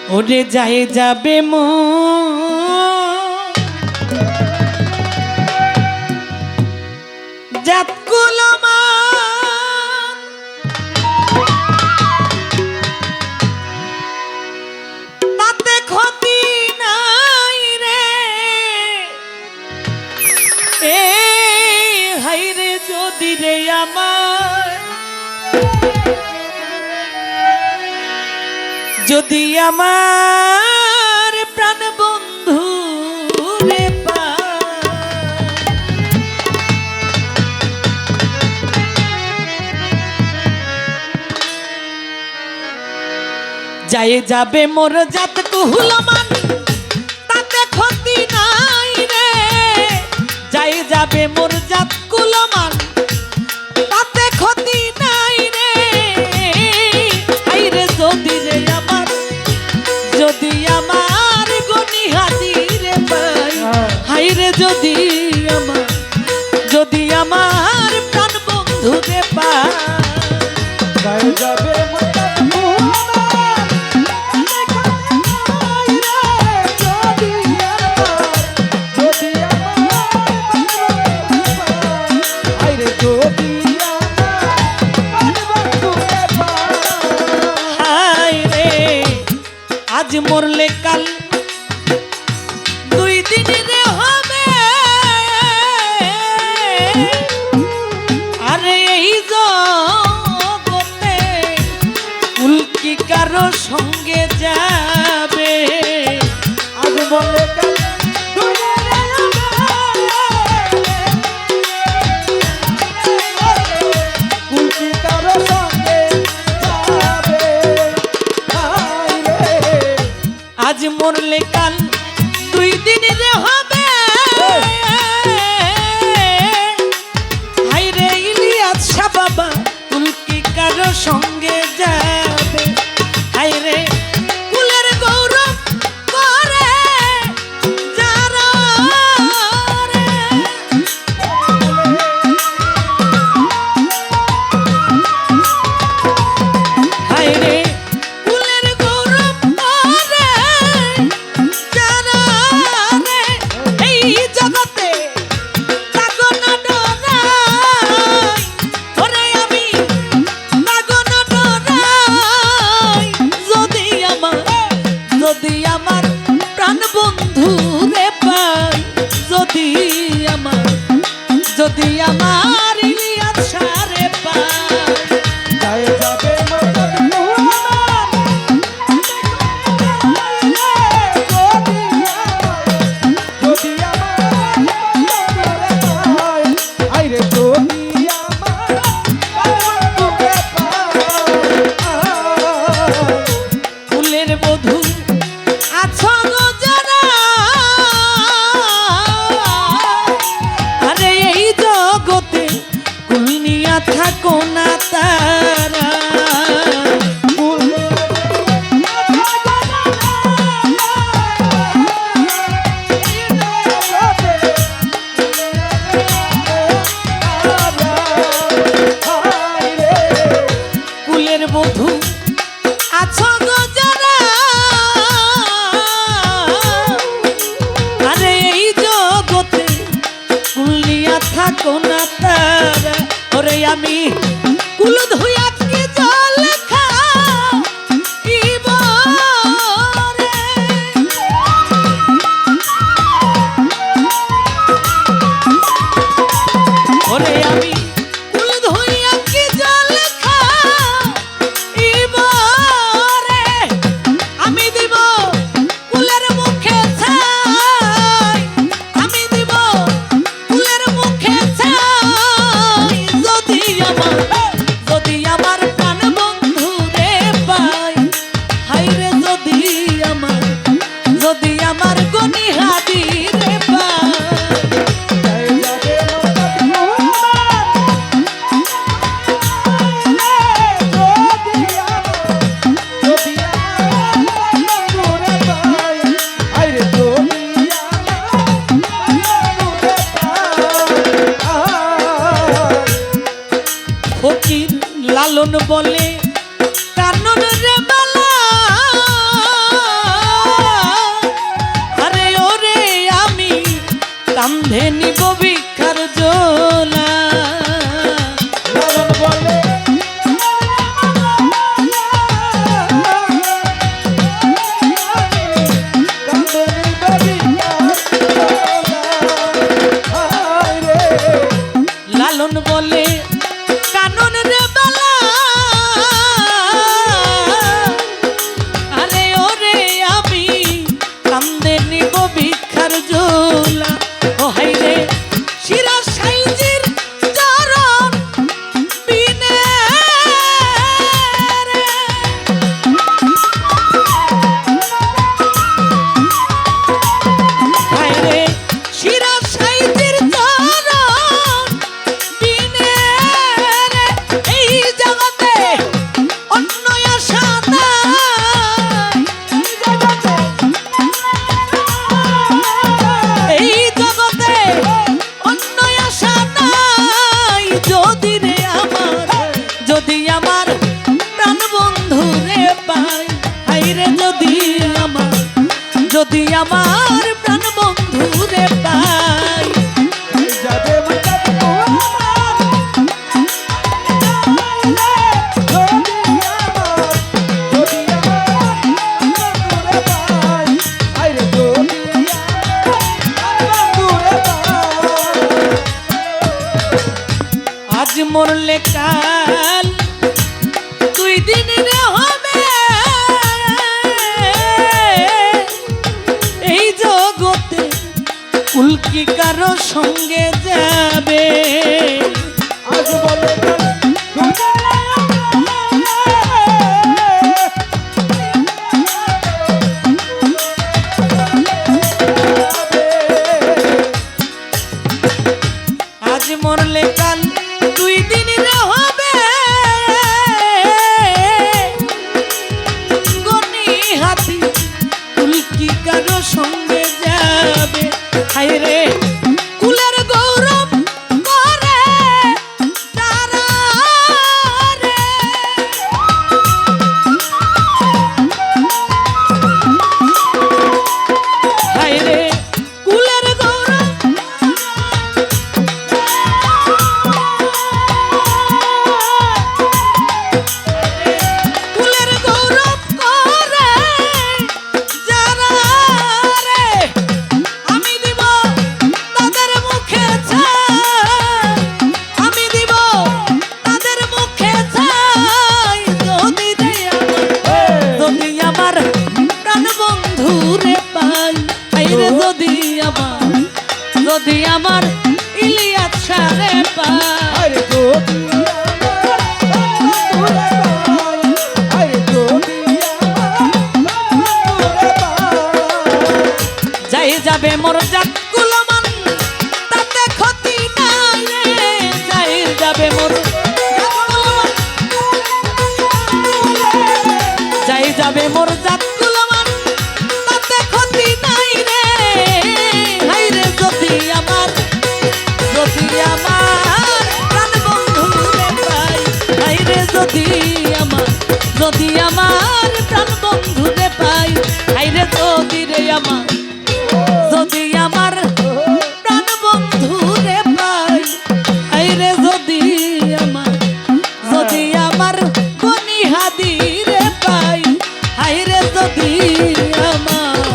ওরে যায় যাবে জাত কুলমান তাতে ক্ষতি নাই রে এ হাইরে যদি রে আমার যদি আমার প্রাণ বন্ধু রে যায় যাবে মোর জাত কুলমান তাতে ক্ষতি নাই রে যায় যাবে মোর জাত কুলমান তাতে ক্ষতি নাই রে হাইরে যদি রে যদি আমার গনি হাজিরে পাই হাইরে যদি আমার প্রাণ বন্ধু রে পাই যাবে আজ মরলে কাল দুই দিন রে হবে আরে এই জগতে উল্কি কারো সঙ্গে যাবে আজ মরলে কাল উল্কি কারো সঙ্গে যাবে আজ মরলে কাল দুই দিন রে হবে হাইরে ইলিয়াস শাহ বাবা উল্কি কারো সঙ্গে যাবে হাইরে কুলের গৌরব করে যারা রে হাইরে কুলের গৌরব করে যারা রে এই জগতে তাগো না ডরাই ওরে আমি তাগো না ডরাই যদি আমার প্রাণ বন্ধু রে পাই যদি আমার ইলিয়াস শাহ রে পাই যায় যাবে ফুলের বধূ আছো গো যারা আরে এই জগতে কুল নিয়া থাকো না তারা কুলের বধূ আছো গো যারা আরে এই জগতে কুল নিয়া থাকো না তারা ওরে আমি কুল ধুইয়া কি জল খাইব রে ওরে আমি কুল ধুইয়া কি জল খাইব রে আমি দিব কুলের মুখে ছাই আমি দিব কুলের মুখে ছাই যদি আমার প্রাণ বন্ধু রে পাই হাইরে যদি আমার গনি হাদি রে পাই লালন বলে কানন রে বালা যদি আমার প্রাণ বন্ধু রে পাই যাবে মনটা আজ মরলে কাল 2 দিন রে হবে এই জগতে উল্কি কারো সঙ্গে যাবে আজ বলে আজ মরলে কাল 2 দিন রে হবে গনি হাতি উল্কি কারো সঙ্গে যাবে হায় রে কুলের গৌরব করে তারা রে হায় রে কুলের গৌরব কুলের গৌরব করে যারা রে আমি দিব তাদের মুখে ছাই আমি দিব তাদের মুখে ছাই যদি আমার প্রাণ বন্ধু রে পাই আই রে যদি আমার ইলিয়াস সারে পাই আরে যদি যাই যাবে মোর জাত কুলমান তাতে ক্ষতি নাই রে যাই যাবে মোর যাই যাবে মোর জাত কুলমান তাতে ক্ষতি নাই রে হাই রে যদি আমার প্রাণ বন্ধু রে পাই হাই রে যদি আমার প্রাণ বন্ধু রে পাই হাই রে যদি আমার প্রাণ বন্ধু রে পাই হাই রে যদি আমার বনিহাদি রে পাই হাই রে যদি আমার